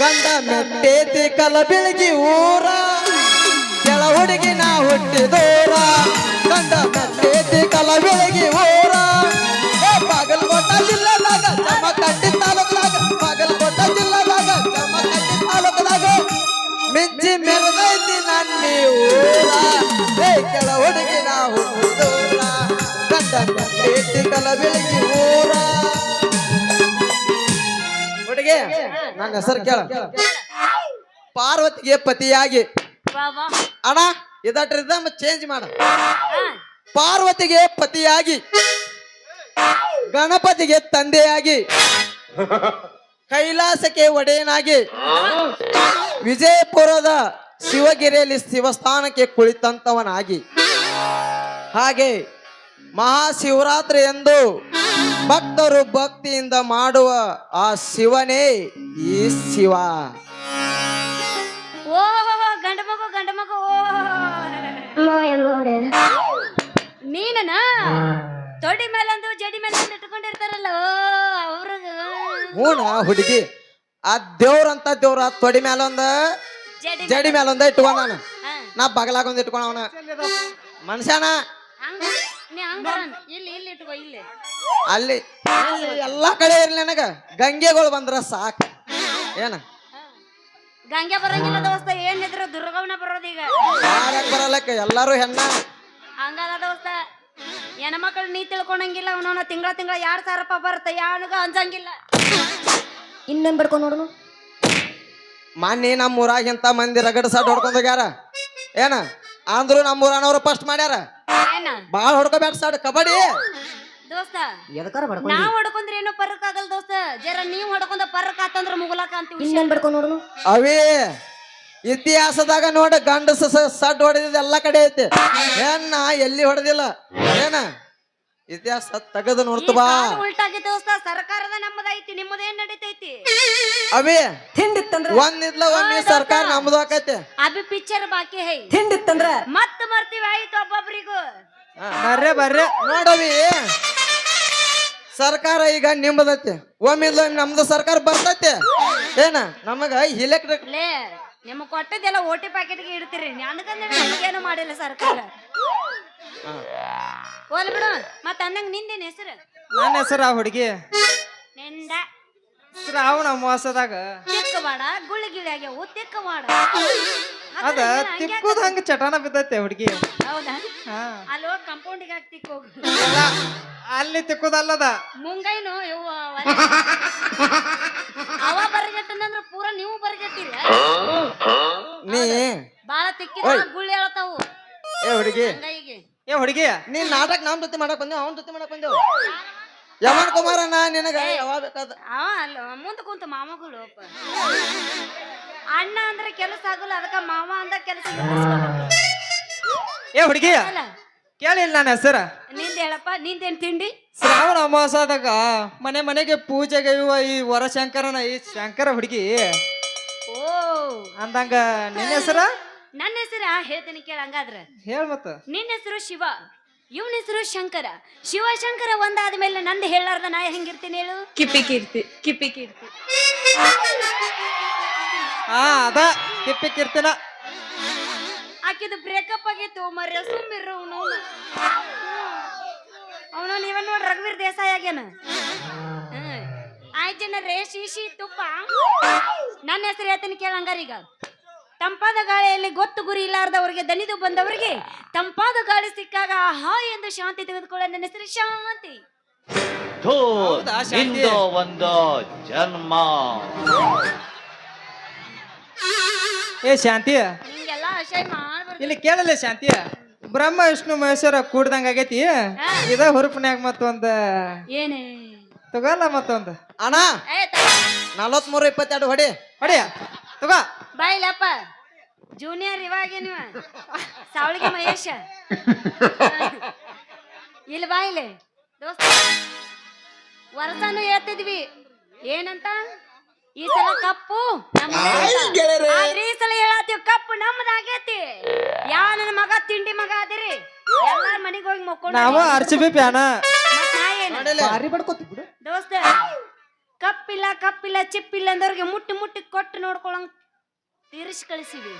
ಗಂಡ ಮೆಟ್ಟೇತಿ ಕಲ ಬೆಳಗಿ ಊರ. ಕೇಳ ಹುಡುಗಿ, ನಾ ಹುಟ್ಟಿದೂರ ಗಂಡ ಮೆಟ್ಟೇತಿ ಕಲ ಬೆಳಗಿ ಊರ. ಬಾಗಲಕೋಟ ಜಿಲ್ಲೆದಾಗ ಜಮಖಂಡಿ ತಾಲೂಕದಾಗ, ಬಾಗಲಕೋಟ ಜಿಲ್ಲೆದಾಗ ಜಮಖಂಡಿ ತಾಲೂಕದಾಗ ಮಿಂಚಿ ಮೆರೆದೈತಿ ನನ್ನಿ ಊರ. ಕೆಳ ಹುಡುಗಿ, ನಾ ಹುಟ್ಟಿದೂರ ಗಂಡ ಮೆಟ್ಟೇತಿ ಕಲ ಬೆಳಗಿ ಊರ. ಹುಡುಗಿ ನನ್ನ ಹೆಸರು ಕೇಳ. ಪಾರ್ವತಿಗೆ ಪತಿಯಾಗಿ, ವಾ ವಾ. ಅಣ್ಣ ಇದಟ್ರ ರಿದಮ್ ಚೇಂಜ್ ಮಾಡ. ಪಾರ್ವತಿಗೆ ಪತಿಯಾಗಿ, ಗಣಪತಿಗೆ ತಂದೆಯಾಗಿ, ಕೈಲಾಸಕ್ಕೆ ಒಡೆಯನಾಗಿ, ವಿಜಯಪುರದ ಶಿವಗಿರಿಯಲ್ಲಿ ಶಿವಸ್ಥಾನಕ್ಕೆ ಕುಳಿತಂತವನಾಗಿ, ಹಾಗೆ ಮಹಾಶಿವರಾತ್ರಿ ಎಂದು ಭಕ್ತರು ಭಕ್ತಿಯಿಂದ ಮಾಡುವ ಆ ಶಿವನೇ ಈ ಶಿವ. ಓ ಗಂಡ ಮಗು ಓ ನೀನನ ತೊಡಿ ಮೇಲಂದು ಜಡಿ ಮೇಲೆ ಇಟ್ಕೊಂಡಿರ್ತಾರಲ್ಲ ಅವ್ರಗ. ಹೂಣ ಹುಡುಗಿ, ಆ ದೇವ್ರಂತ ದೇವ್ರ ತೊಡಿ ಮ್ಯಾಲೊಂದ ಜಡಿ ಮ್ಯಾಲೊಂದ ಇಟ್ಕೊಂಡ ನಾನು. ನಾ ಬಗಲಾಗೊಂದ್ ಇಟ್ಕೊಂಡವನ ಮನುಷ್ಯನ. ಹಂಗ ನೀ ಹಂಗ ಇಲ್ಲಿ ಇಲ್ಲಿ ಇಟ್ಕೋ ಇಲ್ಲಿ. ಅಲ್ಲಿ ಎಲ್ಲಾ ಕಡೆ ಇರ್ಲಿ, ನನಗ ಗಂಗೆಗಳು ಬಂದ್ರ ಸಾಕ. ಏನ ಗಂಗೆ ಬರಂಗಿಲ್ಲ ದೋಸ್ತ, ಏನಿದ್ರು ದುರ್ಗವನ ಬರೋದೀಗ. ಯಾರ್ಯಾಕ್ ಬರಲಕ್ಕ, ಎಲ್ಲಾರು ಹೆಣ್ಣ. ಹಂಗಲ್ಲ ದೋಸ್ತ, ಹೆಣ್ಮಕ್ಳು ನೀ ತಿಳ್ಕೊಳಂಗಿಲ್ಲ. ಅವನವನ ತಿಂಗಳ 2,000 ರೂಪಾಯಿ ಬರುತ್ತೆ, ಯಾರಿಗ ಅಂಜಂಗಿಲ್ಲ. ಇನ್ನೊಂದ್ ಬಡ್ಕೊಂಡ್ ನೋಡು. ಮೊನ್ನೆ ನಮ್ಮ ಊರಾಗಿಂತ ಮಂದಿ ರಗಡ ಸಡ್ ಹೊಡ್ಕೊಂಡ್ ಹೋಗ್ಯಾರ. ಏನ ಅಂದ್ರು ನಮ್ಮ ಊರನವ್ರು ಫಸ್ಟ್ ಮಾಡ್ಯಾರ. ಏನ ಬಾಳ ಹೊಡ್ಕೋಬೇಡ ಸಡ್ ಕಬಡ್ಡಿ ದೋಸ್ತ. ನಾವ್ ಹೊಡ್ಕೊಂಡ್ರೆ ಏನೋ ಪರ್ಕ್ ಆಗಲ್ಲ ದೋಸ್ತ. ಜರ ನೀವ್ ಹೊಡ್ಕೊಂಡ ಪರ್ಕ್ ಆತಂದ್ರ ಮುಗುಲಾಕ ಅಂತೀವಿ. ಅವೇ ಇತಿಹಾಸದಾಗ ನೋಡ ಗಂಡಸ ಸಡ್ ಹೊಡೆದಿದ್ ಎಲ್ಲಾ ಕಡೆ ಐತಿ, ಹೆಣ್ಣ ಎಲ್ಲಿ ಹೊಡೆದಿಲ್ಲ. ಏನ ಇತಿಹಾಸ ತೆಗೆದು ನೋಡ್ತು ಬಾ. ಉಲ್ಟಾಗಿ ದೋಸ್ತ, ಸರ್ಕಾರದ ನಮ್ಮದೈತಿ, ನಿಮ್ಮದೇನ್ ನಡೀತೈತಿ? ಅವೇ ಒಂದಿದ್ಲ ಒಮ್ಮೆ ಸರ್ಕಾರ ನಮ್ದು ಆಕೈತಿ. ಅಭಿ ಪಿಕ್ಚರ್ ಬಾಕಿ ಹೈ ತಿಂಡಿತ್ತಂದ್ರ ಮತ್ ಬರ್ತೀವಿ ಆಯ್ತು ಒಬ್ಬೊಬ್ರಿಗೂ. ಬರ್ರೆ ಬರ್ರೆ ನೋಡವಿ, ಸರ್ಕಾರ ಈಗ ನಿಮ್ಮದೈತಿ, ಒಮ್ಮಿದ್ಲ ನಮ್ದು ಸರ್ಕಾರ ಬರ್ತೈತಿ. ಏನ ನಮಗ ಇಲೆಕ್ಟ್ರಿಕ್ ಲೇ ನಿಮ್ ಕೊಟ್ಟದೆಲ್ಲ ಓಟಿ ಪ್ಯಾಕೆಟ್ಗೆ ಇಡ್ತೀರಿ. ನನಗೇನು ಮಾಡಿಲ್ಲ ಸರ್ಕಾರ. ಹೋಲ್ ಬಿಡು. ಮತ್ತ ಅಂದಂಗ ನಿಂದೇನ್ ಹೆಸರು? ನನ್ನ ಹೆಸರು ಆ ಹುಡುಗಿ ನಿಂದ ಶ್ರಾವಣ ಮೋಸದಾಗ ತಿಕ್ಕವಾಡ ಗುಳಿಗಿಳಿ ಆಗ್ಯಾವು ತಿಕ್ಕವಾಡ. ಅದ ತಿಕ್ಕುದ್ ಹಂಗ ಚಟಾನ ಬಿದ್ದೈತೆ ಹುಡುಗಿ. ಹೌದಾ ಹಾ ಅಲ್ಲಿ ಹೋಗಿ ಕಂಪೌಂಡಿಗೆ ಹಾಕಿ ತಿಕ್ಕೋಗು ಇಲ್ಲ, ಅಲ್ಲಿ ತಿಕ್ಕುದಲ್ಲದ. ಮುಂಗೈನು ಯವ್ವ ಅವ ಬರಗಟ್ಟನಂದ್ರ ಪೂರ ನೀವು ಬರಗಟ್ಟಿರಿ ನೀ ಬಾಳ ತಿಕ್ಕಿದ ಗುಳ್ಳಿ ಹೇಳ್ತಾವು ಏ ಹುಡುಗಿ, ಮುಂಗೈಗೆ. ಏ ಹುಡುಗಿ, ನೀನ್ ನಾಟಕ ನಮ್ ಜೊತೆ ಮಾಡಕ್ ಬಂದೇವ್, ಅವನ್ ಜೊತೆ ಮಾಡಕ್ ಬಂದೇವ್. ಯಮನ್ ಕುಮಾರಣ್ಣ ನಿನಗ ಯಾವಾಗ ಬೇಕಾದ ಅವ ಅಲ್ಲ ಮುಂದೆ ಕುಂತ ಮಾಮಗಳು ಅಣ್ಣ ಅಂದ್ರೆ ಕೆಲಸ ಆಗಲ್ಲ, ಅದಕ್ಕ ಮಾವ ಅಂದ ಕೆಲಸ ಏ ಹುಡುಗಿ ಅಲ್ಲ. ಕೇಳಿಲ್ಲ ನನ್ನ ಹೆಸರ. ನಿಂದ ಹೇಳಪ್ಪ, ನಿಂದೇನ್ ತಿಂಡಿ? ಶ್ರಾವಣ ಅಮಾವಾಸ್ಯಾದಾಗ ಮನೆ ಮನೆಗೆ ಪೂಜೆಗೆ ಇವ ಈ ವರಶಂಕರನ ಈ ಶಂಕರ ಹುಡುಗಿ ಓ ಅಂದಂಗ ನಿನ್ನ ಹೆಸರ ನನ್ನ ಹೆಸರ ಹೇಳ್ತೀನಿ ಕೇಳ ಹಂಗಾದ್ರ. ಹೇಳ್ ಮತ್ತ. ನಿನ್ನ ಹೆಸರು ಶಿವ, ಇವನ ಹೆಸರು ಶಂಕರ. ಶಿವ ಶಂಕರ ಒಂದಾದ್ಮೇಲೆ ನಂದು ಹೇಳಾರ್ದ ನಾ ಹೆಂಗಿರ್ತೀನಿ ಹೇಳು? ಕಿಪಿ ಕೀರ್ತಿ. ಹಾ ಅದ ಕಿಪ್ಪಿ ಕಿರ್ತಿನ. ಆಕಿದು ಬ್ರೇಕಪ್ ಆಗಿತ್ತು ಮರ್ಯ ಸುಮ್ಮಿರು ಅವನು ನೀವನ್ ನೋಡ್ರಿ ರಘುವೀರ್ ದೇಸಾಯಿ ಆಗ್ಯಾನ. ಆಯ್ತನ ರೇ ಶೀಶಿ ತುಪ್ಪ. ನನ್ನ ಹೆಸರು ಹೇಳ್ತೀನಿ ಕೇಳಂಗಾರ. ಈಗ ತಂಪಾದ ಗಾಳಿಯಲ್ಲಿ ಗೊತ್ತು ಗುರಿ ಇಲ್ಲಾರ್ದವ್ರಿಗೆ, ದಣಿದು ಬಂದವರಿಗೆ ತಂಪಾದ ಗಾಳಿ ಸಿಕ್ಕಾಗ ಹಾ ಎಂದು ಶಾಂತಿ ತೆಗೆದುಕೊಳ್ಳ. ನನ್ನ ಹೆಸರು ಶಾಂತಿ. ಹೌದಾ, ಶಾಂತಿ? ನಿಂದು ಒಂದು ಜನ್ಮ. ಏ ಶಾಂತಿ, ನಿಂಗೆಲ್ಲ ಅಶಯ ಮಾಡ್ಬಾರ್ದು. ಇಲ್ಲಿ ಕೇಳಲ್ಲ ಶಾಂತಿ. ಬ್ರಹ್ಮ ವಿಷ್ಣು ಮಹೇಶ್ವರ ಕೂಡ್ದಂಗ ಆಗೈತಿ. ಇದ ಹುರುಪಿನ್ಯಾಗ ಮತ್ತೊಂದ ಏನೇ ತಗೋಲ್ಲ ಮತ್ತೊಂದು. ಅಣ್ಣ ಏ 43-22 ಹೊಡಿ ಹೊಡಿಯ ತಗೋ. ಬಾಯಿಲಪ್ಪ ಜೂನಿಯರ್ ಇವಾಗ ನೀವ ಸಾವಳಿಗೆ ಮಹೇಶ ಇಲ್ಲಿ ಬಾಯಿಲೆ ದೋಸ್ತ. ವರ್ಷನೂ ಹೇಳ್ತಿದ್ವಿ ಏನಂತ, ಈ ಸಲ ಕಪ್ಪು ಆದ್ರೆ ಈ ಸಲ ಹೇಳತ್ತೀವಿ ಕಪ್ಪು ನಮ್ಮದಾಗೈತಿ. ಯಾವ ನನ್ನ ಮಗ ತಿಂಡಿ ಮಗ ಅದಿರಿ, ಎಲ್ಲಾರ ಮನೆಗೆ ಹೋಗಿ ಮಕ್ಕೊಂಡು ನಾವು RCB ಫ್ಯಾನ. ಭಾರಿ ಬಡ್ಕೋತಿ ಬಿಡು. ದೋಸ್ತ ಕಪ್ಪಿಲ್ಲ ಚಿಪ್ಪಿಲ್ಲ ಅಂದವ್ರಿಗೆ ಮುಟ್ಟಿ ಕೊಟ್ಟು ನೋಡ್ಕೊಳಂಗ್ ತೀರಿಸಿ ಕಳಿಸಿವಿ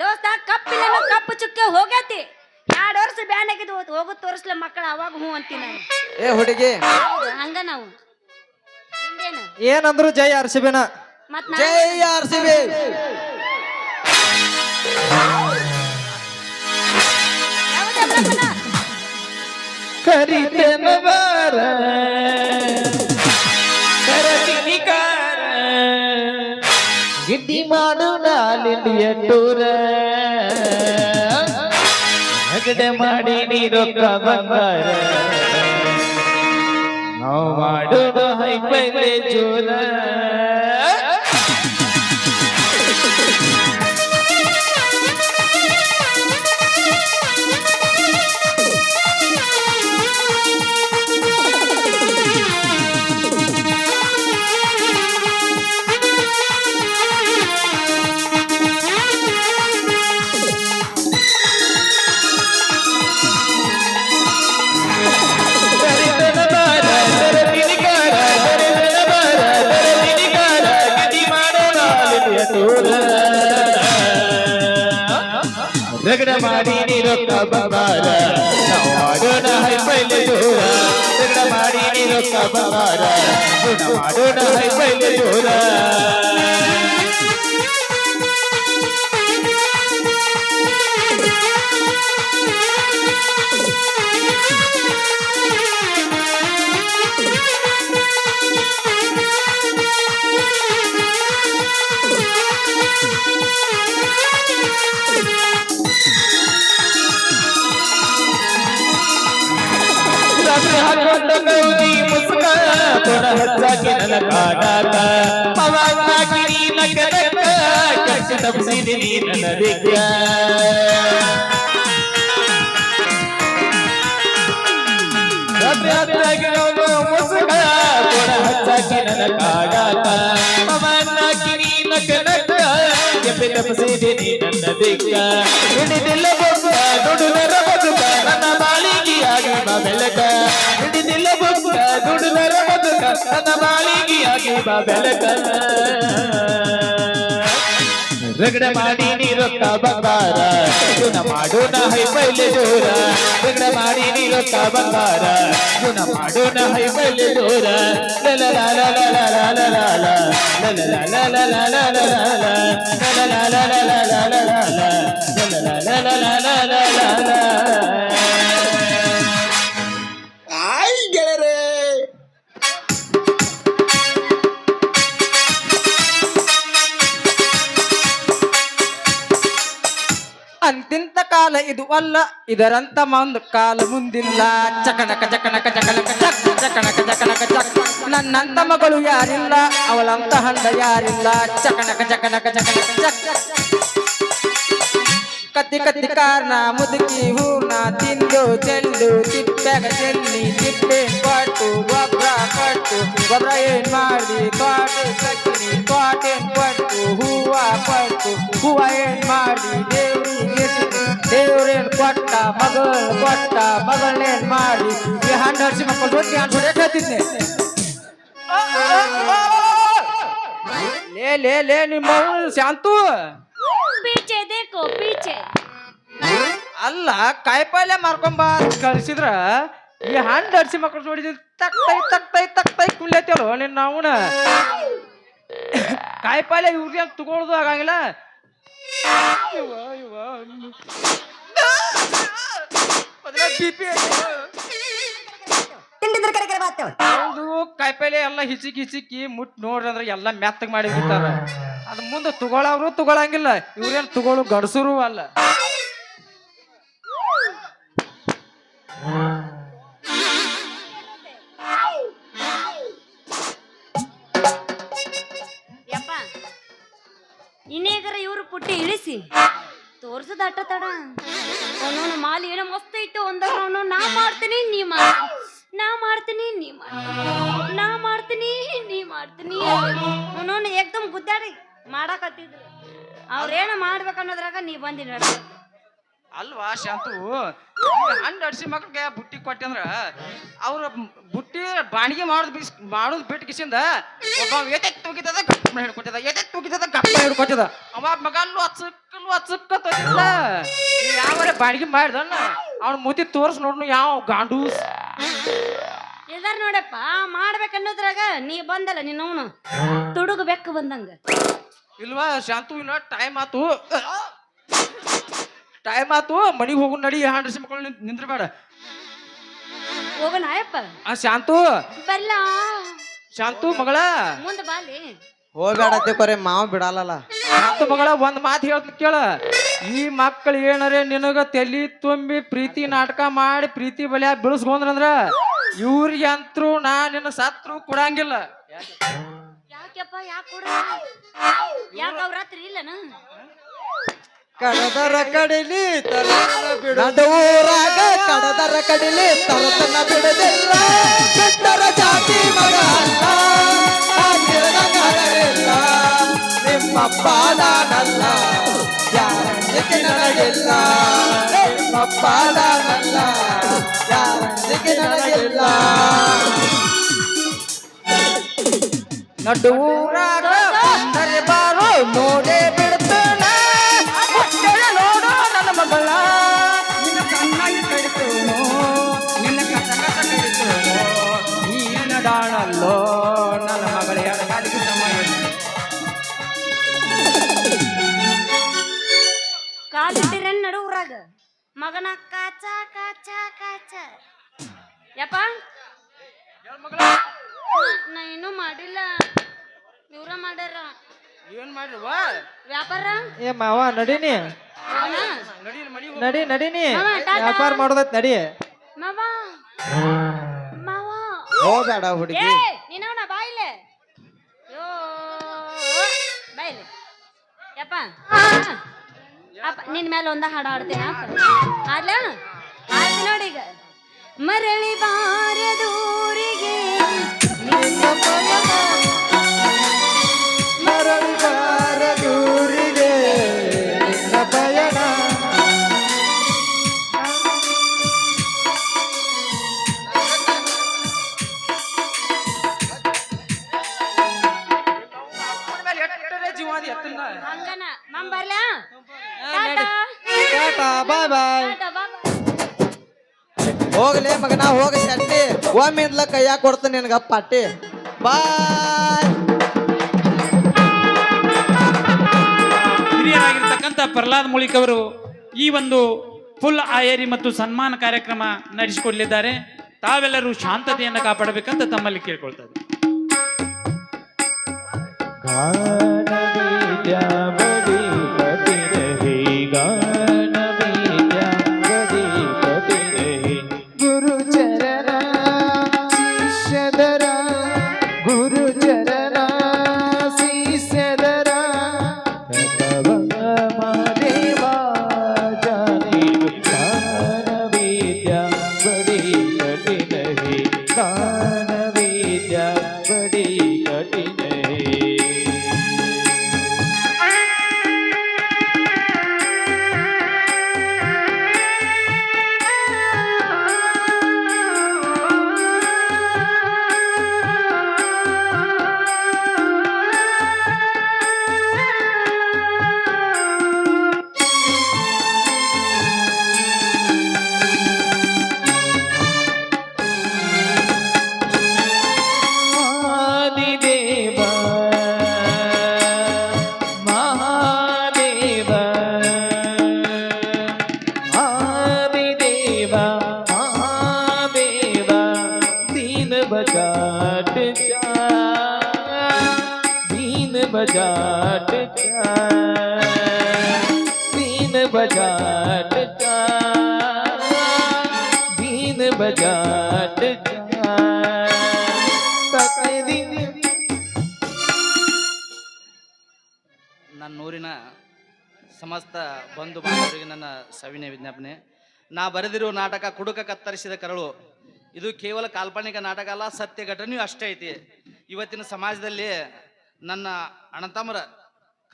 ದೋಸ್ತ. ಕಪ್ಪಿಲ್ಲ ಕಪ್ಪು ಚುಕ್ಕೆ ಹೋಗೈತಿ. 2 ವರ್ಷ ಬ್ಯಾನ್ ಆಗಿದ್ದು ಹೋಗುದ್ ತೋರಿಸ್ಲ ಮಕ್ಕಳ, ಅವಾಗ ಹೂ ಅಂತೀನಿ ನಾನು. ಏ ಹುಡುಗಿ, ಹಂಗ ನಾವು ಹಿಂದೇನು ಏನಂದ್ರು ಜೈ RCB ನ. ಮತ್ ಜೈ RCB. ಕರಿತನ ಬಾರ ಕರತಿನಿ ಕಾರ ಗಿಡ್ಡಿ ಮಾಡು ನಾಲಿಂಡಿಯ ಟೂರ ನಗಡೆ ಮಾಡಿ ನೀರೊಕ್ಕ ಬಂಗಾರ ನಾವು ಮಾಡೋದು ಹೈಪೈಲೆ ಜೋರ. ರಗಡ ಮಾಡಿ ನೀರೊಕ್ಕ ಬಂಗಾರ ನಾವು ಮಾಡೋಣ ಹೈಪೈಲೆ ಜೋರ. ರಗಡ ಮಾಡಿ ನೀರೊಕ್ಕ ಬಂಗಾರ ನಾವು ಮಾಡೋಣ ಹೈಪೈಲೆ ಜೋರ. ಹಾಕೊಂಡ ಗೌರಿ ಮುಸ್ಕ ಕೊಡ ಹಚ್ಚಾಕಿ ನನ್ನ ಕಾಡಾಕ ಪವಾಕಿ ನೀನ ಕನಕ ಕಟ್ಟಿ ತಪ್ಪಿಸಿದಿ ನೀ ನನ್ನ ದಿಗ್ಗ. ಮುಸ್ಕ ಕೊಡ ಹಚ್ಚಾಕಿ ನನ್ನ ಕಾಡಾಕ ಪವಾಕಿ ನೀನ ಕನಕ ಎಪ್ಪಿ ತಪ್ಪಿಸಿದಿ ನೀ ನನ್ನ ದಿಗ್ಗ. ಹಿಡಿದಿಲ್ಲ ಬೊಕ್ಕ ದುಡುನರ ಬದುಕ ನನ್ನ ಮಾಳಿಗೆಯಾಗಿ ಬಾ ಬೆಳಕ. ಹಿಡಿದಿಲ್ಲ ಬೊಕ್ಕ ದುಡುನರ ಬದುಕ ನನ್ನ ಮಾಳಿಗೆಯಾಗಿ ಬಾ ಬೆಳಕ. ರಗಡ ಮಾಡಿ ನೀರೊತ್ತ ಬಂಗಾರ ಜುನ ಮಾಡೋಣ ಹೈ ಪೈಲೆ ಜೋರ ರಗಡ ಮಾಡಿ ನೀರೊತ್ತ ಬಂಗಾರ ಜುನ ಮಾಡೋಣ ಹೈ ಪೈಲೆ ಜೋರ ಲಲ ಲಲ ಲಲ ಲಲ ಲಲ ಲಲ ಲಲ ಲಲ ಲಲ ಲಲ ಲಲ ಲಲ ಲಲ ಆಯ್ ಗೆಳೆಯರೇ ಅಂತಿಂತ ಕಾಲ ಇದು ಅಲ್ಲ ಇದರಂತ ಒಂದು ಕಾಲ ಮುಂದಿಲ್ಲ ಚಕಣಕ ಚಕಣಕ ಚಕಣಕ ಚಕ್ ಚಕಣಕ ಚಕಣಕ ಚಕ್ ನನ್ನಂತ ಮಗಳು ಯಾರಿಲ್ಲ ಅವಳಂತ ಹಂಡ ಯಾರಿಲ್ಲ ಚಕಣಕ ಚಕಣಕ ಚಕಣಕ ಚಕ್ ಕತ್ತಿ ಕತ್ತಿ ಕಾರ್ನ ಮುದುಕಿ ಹೂನ ತಿಂದು ಚೆಲ್ಲು ತಿಪ್ಪ್ಯಾಗ ಚೆಲ್ಲಿ ತಿಪ್ಪೆ ಕೊಟ್ಟು ಗೊಬ್ಬರ ಏನ್ ಮಾಡಿ ತೋಟ ಸಕ್ಕಿನಿ ತೋಟ ಏನ್ ಕೊಟ್ಟು ಹೂವ ಏನ್ ಮಾಡಿ ದೇವ್ರೇನ್ ಕೊಟ್ಟ ಮಗಳೇನ್ ಮಾಡಿ ಈ ಹಣ್ಣು ಹರಿಸಿ ಮಕ್ಕಳು ರೊಟ್ಟಿ ಅನ್ಸೋಡೆ ಹೇಳ್ತಿದ್ನೆ ಲೇ ನಿಮ್ಮ ಶಾಂತು ಪೀಚೆ ದೇಕೋ ಪೀಚೆ ಅಲ್ಲ ಕಾಯಿಪಲ್ಯ ಮಾರ್ಕೊಂಬ ಕಳ್ಸಿದ್ರ ಈ ಹಣ್ಣು ಹರಿಸಿ ಮಕ್ಕಳು ನೋಡಿದ್ ತಕ್ತೈ ಕುಲ್ಯತ್ತಲ್ಲೋ ನಿನ್ನ ಅವನ ಕಾಯಿಪಲ್ಯ ಇವ್ರಿಗೆ ತಗೊಳ್ದು ಆಗಂಗಿಲ್ಲ ಬಿಪಿ ಹೌದು ಕಾಯಿಪಲ್ಯ ಎಲ್ಲ ಹಿಚಿಕಿ ಮುಟ್ ನೋಡ್ರಿ ಅಂದ್ರೆ ಎಲ್ಲ ಮೆತ್ತಗ್ ಮಾಡಿ ಬಿಡ್ತಾರ ಅದ್ ಮುಂದೆ ತಗೊಳವ್ರು ತಗೊಳಂಗಿಲ್ಲ ಇವ್ರೇನ್ ತಗೊಳು ಗಡ್ಸರು ಅಲ್ಲ ಯಪ್ಪ ಇನ್ನೇಗರ ಇವ್ರು ಪುಟ್ಟಿ ಇಳಿಸಿ ತೋರ್ಸದ ಅಟ್ಟ ತಡ ಅವನು ಮಾಲ್ ಏನೋ ಮಸ್ತ್ ಇಟ್ಟು ಒಂದಾಗ ಅವನು ನಾ ಮಾಡ್ತೀನಿ ನೀ ಮಾಡ್ತೀನಿ ಅವನು ಏಕ್ದಮ್ ಗುದ್ದಾಡಿ ಮಾಡಕತ್ತಿದ್ರು ಅವ್ರೇನ ಮಾಡ್ಬೇಕನ್ನೋದ್ರಾಗ ನೀ ಬಂದಿ ನಡ ಅಲ್ವಾ ಶಾಂತು ಹಣ್ಣು ಅಡ್ಸಿ ಮಕ್ಳಿಗೆ ಬುಟ್ಟಿ ಕೊಟ್ಟಿ ಅಂದ್ರ ಅವ್ರ ಬುಟ್ಟಿ ಬಾಣಿಗೆ ಮಾಡೋದು ಬಿಟ್ಟು ಕಿಸಿಂದ ಒಬ್ಬ ಎತ್ತೆತ್ತುಗಿದ ಗಪ್ಪ ಹಿಡ್ಕೊತಿದ ಅವ ಮಗಲ್ಲು ಅಚ್ಚಕ್ಕ ತೊಗಿಲ್ಲ ಯಾವ ಬಾಣಿಗೆ ಮಾಡ್ದಣ್ಣ ಅವ್ನ ಮೂತಿ ತೋರ್ಸ್ ನೋಡ್ನು ಯಾವ ಗಾಂಡು ಇದಾರ ನೋಡಪ್ಪ ಮಾಡ್ಬೇಕನ್ನೋದ್ರಾಗ ನೀ ಬಂದಲ್ಲ ನಿನ್ನವನು ತುಡುಗ ಬೆಕ್ಕ ಬಂದಂಗ ಇಲ್ವಾ ಶಾಂತು ಇಲ್ಲ ಟೈಮ್ ಆತು ಮನಿಗೆ ಹೋಗು ನಡಿ ಹಣ್ಣು ಅಡ್ಸಿ ಮಕ್ಕಳು ನಿಂದ್ರಬೇಡ ಹೋಗೋಣ ಅಯ್ಯಪ್ಪ ಆ ಶಾಂತು ಬಲ್ಲ ಶಾಂತು ಮಗಳ ಮುಂದ ಬಾಲಿ ಹೋಗ್ಬೇಡತ್ತೆ ಕೊರೆ ಮಾವ ಬಿಡಲ್ಲ ಶಾಂತು ಮಗಳ ಒಂದ್ ಮಾತು ಹೇಳ್ತೀನಿ ಕೇಳ ಈ ಮಕ್ಕಳು ಏನರೇ ನಿನಗ ತಲಿ ತುಂಬಿ ಪ್ರೀತಿ ನಾಟಕ ಮಾಡಿ ಪ್ರೀತಿ ಬಲಿಯ ಬೀಳಿಸ್ಕೊಂಡ್ರಂದ್ರ ಇವ್ರಿಗೆ ಅಂತರೂ ನಾ ನಿನ್ನ ಸತ್ರು ಕೊಡಂಗಿಲ್ಲ ಯಾಕೆಪ್ಪ ಯಾಕೆ ಕೊಡ ಯಾಕ ಅವ್ರ ರಾತ್ರಿ ಇಲ್ಲನ ಕಡದರ ಕಡಿಲಿ ನಡುವೂರಾಗ ಕಡದರ ಕಡಿಲಿ ತರತನ ಬಿಡದಿಲ್ಲ ಬಿಟ್ಟರ ಜಾತಿ ಮಗ ಅಲ್ಲ ಆಗಿರದಂಗಾಗಲಿಲ್ಲ ನಿಮ್ಮಪ್ಪ ನಾನಲ್ಲ ಯಾರಂದಿಗೆ ನನಗಿಲ್ಲ ನಿಮ್ಮಪ್ಪ ನಾನಲ್ಲ ಯಾರಂದಿಗೆ ನನಗಿಲ್ಲ ನಡುವೂರಾಗ ಬಂದರೆ ಬಾರೋ ನೋಡೇ ಬಿಡ್ತಾನ ನೋಡು ನನ್ನ ಮಗಳ ನಿನ್ನ ಕಣ್ಣಾಗಿ ಕಡಿತೋನು ನಿನ್ನ ಕಸ ಕಡಿತೋನು ನೀನ ಡಾಣಲ್ಲೋ ನನ್ನ ಮಗಳ ಎಡಗಾಲಿಗೆ ಸಮಯ ಕಾಲಿಟ್ಟಿರ ನಡುವ್ರಾಗ ಮಗನ ಕಾಚ ಯಪ್ಪ ನಾ ಇನ್ನೂ ಮಾಡಿಲ್ಲ ಇವ್ರ ಮಾಡ್ಯಾರ ಏನ್ ಮಾಡ್ರಿವ ವ್ಯಾಪಾರ ಏ ಮಾವ ನಡೀನಿ ಅವನ ನಡೀನಿ ಮಾವ, ಟಾಟಾ. ವ್ಯಾಪಾರ ಮಾಡೋದೈತ್ ನಡಿ ಮಾವ ಮಾವ ಹೋಗ್ಬೇಡ ಹುಡುಗಿ ಏ ನೀನವನ ಬಾಯಿಲೆ ಯೋ ಬಾಯಿಲೆ ಯಪ್ಪ ಅಪ್ಪ ನಿನ್ ಮೇಲೆ ಒಂದ ಹಾಡು ಹಾಡ್ತೀನಿ ಅಪ್ಪ ಆಡ್ಲ ಆಡ್ತಿ ನೋಡಿ ಈಗ ಮರಳಿ ಬಾರದೂರಿಗೆ ಮರಳಿ ಬಾರದೂರಿಗೆ ನಿನ್ನ ಪಯಣ ಜೀವಾದಿ ಎತ್ತನ್ನ ಹಂಗನ ಮಂಬ ಹೋಗ್ಲಿ ಮಗನ ಹೋಗ ಶೆಟ್ಟಿ ಒಮ್ಮಿಂದ್ಲ ಕೈಯಾಗ ಕೊಡ್ತೀನಿ ನಿನಗ ಪಾಟಿ ಬಾಯ್. ಹಿರಿಯರಾಗಿರ್ತಕ್ಕಂಥ ಪ್ರಹ್ಲಾದ್ ಮುಳಿಕ್ ಅವರು ಈ ಒಂದು ಫುಲ್ ಆಯರಿ ಮತ್ತು ಸನ್ಮಾನ ಕಾರ್ಯಕ್ರಮ ನಡೆಸಿಕೊಡಲಿದ್ದಾರೆ. ತಾವೆಲ್ಲರೂ ಶಾಂತತೆಯನ್ನು ಕಾಪಾಡಬೇಕಂತ ತಮ್ಮಲ್ಲಿ ಕೇಳ್ಕೊಳ್ತಾ ಇದ್ದೀನಿ. ನನ್ನ ಊರಿನ ಸಮಸ್ತ ಬಂಧು ಬಾಂಧವರಿಗೆ ನನ್ನ ಸವಿನಯ ವಿಜ್ಞಾಪನೆ. ನಾ ಬರೆದಿರುವ ನಾಟಕ ಕುಡುಕ ಕತ್ತರಿಸಿದ ಕರಳು. ಇದು ಕೇವಲ ಕಾಲ್ಪನಿಕ ನಾಟಕ ಅಲ್ಲ, ಸತ್ಯ ಘಟನೆಯೂ ಅಷ್ಟೇ ಐತಿ. ಇವತ್ತಿನ ಸಮಾಜದಲ್ಲಿ ನನ್ನ ಅಣ್ಣತಮ್ಮರ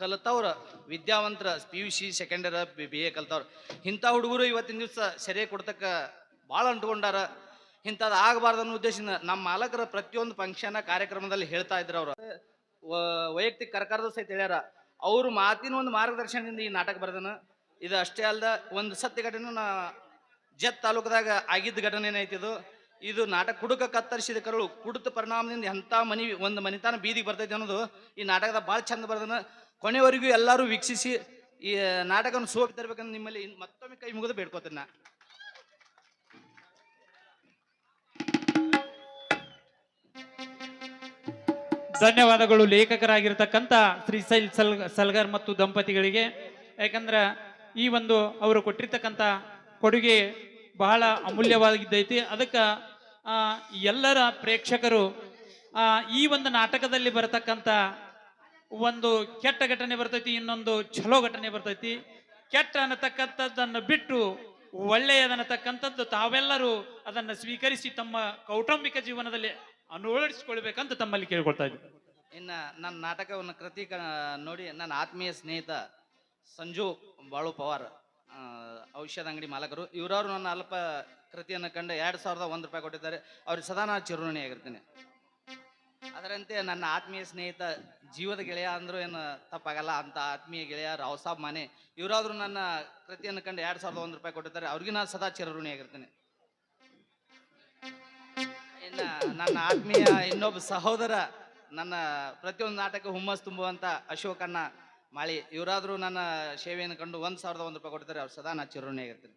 ಕಲಿತವ್ರ ವಿದ್ಯಾವಂತರ PUC ಸೆಕೆಂಡ್ ಇಯರ್ BA ಕಲ್ತವ್ರು ಇಂಥ ಹುಡುಗರು ಇವತ್ತಿನ ದಿವಸ ಸೆರೆ ಕೊಡ್ತಕ್ಕ ಭಾಳ ಅಂಟ್ಕೊಂಡಾರ. ಇಂಥದ್ದು ಆಗಬಾರ್ದು ಅನ್ನೋ ಉದ್ದೇಶದಿಂದ ನಮ್ಮ ಮಾಲಕರ ಪ್ರತಿಯೊಂದು ಫಂಕ್ಷನ್ ಕಾರ್ಯಕ್ರಮದಲ್ಲಿ ಹೇಳ್ತಾ ಇದ್ರು. ಅವರು ವೈಯಕ್ತಿಕ ಕರ್ಕಾರದ ಸಹಿತ ಹೇಳ್ಯಾರ. ಅವರು ಮಾತಿನ ಒಂದು ಮಾರ್ಗದರ್ಶನದಿಂದ ಈ ನಾಟಕ ಬರ್ದನ. ಇದು ಅಷ್ಟೇ ಅಲ್ದ ಒಂದು ಸತ್ಯ ಘಟನೆ ಜತ್ ತಾಲೂಕದಾಗ ಆಗಿದ್ದ ಘಟನೆ ಏನೈತಿದು. ಇದು ನಾಟಕ ಕುಡುಕ ಕತ್ತರಿಸಿದ ಕರಳು. ಕುಡಿತ ಪರಿಣಾಮದಿಂದ ಎಂಥ ಒಂದು ಮನಿತಾನ ಬೀದಿಗೆ ಬರ್ತೈತಿ ಅನ್ನೋದು ಈ ನಾಟಕದ ಭಾಳ ಚಂದ ಬರ್ದನ. ಕೊನೆವರೆಗೂ ಎಲ್ಲರೂ ವೀಕ್ಷಿಸಿ ಈ ನಾಟಕವನ್ನು ಸೋಪಿ ತರಬೇಕಂತ ನಿಮ್ಮಲ್ಲಿ ಮತ್ತೊಮ್ಮೆ ಕೈ ಮುಗಿದು ಬೇಡ್ಕೋತೀನಿ ನಾ. ಧನ್ಯವಾದಗಳು ಲೇಖಕರಾಗಿರ್ತಕ್ಕಂಥ ಶ್ರೀಶೈಲ್ ಸಲ್ಗರ್ ಮತ್ತು ದಂಪತಿಗಳಿಗೆ. ಯಾಕಂದ್ರೆ ಈ ಒಂದು ಅವರು ಕೊಟ್ಟಿರ್ತಕ್ಕಂಥ ಕೊಡುಗೆ ಬಹಳ ಅಮೂಲ್ಯವಾಗಿದ್ದೈತಿ. ಅದಕ್ಕೆ ಎಲ್ಲರ ಪ್ರೇಕ್ಷಕರು ಈ ಒಂದು ನಾಟಕದಲ್ಲಿ ಬರತಕ್ಕಂಥ ಒಂದು ಕೆಟ್ಟ ಘಟನೆ ಬರ್ತೈತಿ, ಇನ್ನೊಂದು ಚಲೋ ಘಟನೆ ಬರ್ತೈತಿ. ಕೆಟ್ಟ ಅನ್ನತಕ್ಕಂಥದ್ದನ್ನು ಬಿಟ್ಟು ಒಳ್ಳೆಯದನ್ನತಕ್ಕಂಥದ್ದು ತಾವೆಲ್ಲರೂ ಅದನ್ನು ಸ್ವೀಕರಿಸಿ ತಮ್ಮ ಕೌಟುಂಬಿಕ ಜೀವನದಲ್ಲಿ ಅಳವಡಿಸಿಕೊಳ್ಬೇಕಂತ ತಮ್ಮಲ್ಲಿ ಕೇಳ್ಕೊಳ್ತಾ ಇದ್ದೀನಿ. ಇನ್ನು ನನ್ನ ನಾಟಕವನ್ನು ಕೃತಿ ನೋಡಿ ನನ್ನ ಆತ್ಮೀಯ ಸ್ನೇಹಿತ ಸಂಜು ಬಾಳು ಪವಾರ್, ಔಷಧ ಅಂಗಡಿ ಮಾಲಕರು, ಇವರವರು ನನ್ನ ಅಲ್ಪ ಕೃತಿಯನ್ನು ಕಂಡು 2001 ರೂಪಾಯಿ ಕೊಟ್ಟಿದ್ದಾರೆ. ಅವ್ರಿಗೆ ಸದಾ ನಾನು ಚಿರುಣಿಯಾಗಿರ್ತೀನಿ. ಅದರಂತೆ ನನ್ನ ಆತ್ಮೀಯ ಸ್ನೇಹಿತ ಜೀವದ ಗೆಳೆಯ ಅಂದರೂ ಏನು ತಪ್ಪಾಗಲ್ಲ ಅಂತ ಆತ್ಮೀಯ ಗೆಳೆಯ ರಾವ್ ಸಾಬ್ ಮಾನೆ, ಇವರಾದರೂ ನನ್ನ ಕೃತಿಯನ್ನು ಕಂಡು 2001 ರೂಪಾಯಿ ಕೊಟ್ಟಿದ್ದಾರೆ. ಅವ್ರಿಗೆ ನಾನು ಸದಾ ಚಿರಋಣಿಯಾಗಿರ್ತೀನಿ. ಇನ್ನು ನನ್ನ ಆತ್ಮೀಯ ಇನ್ನೊಬ್ಬ ಸಹೋದರ, ನನ್ನ ಪ್ರತಿಯೊಂದು ನಾಟಕ ಹುಮ್ಮಸ್ ತುಂಬುವಂಥ ಅಶೋಕಣ್ಣ ಮಾಳಿ, ಇವರಾದರೂ ನನ್ನ ಸೇವೆಯನ್ನು ಕಂಡು 1001 ರೂಪಾಯಿ ಕೊಟ್ಟಿದ್ದಾರೆ. ಅವ್ರು ಸದಾ ನಾನು ಚಿರಋಣಿಯಾಗಿರ್ತೀನಿ.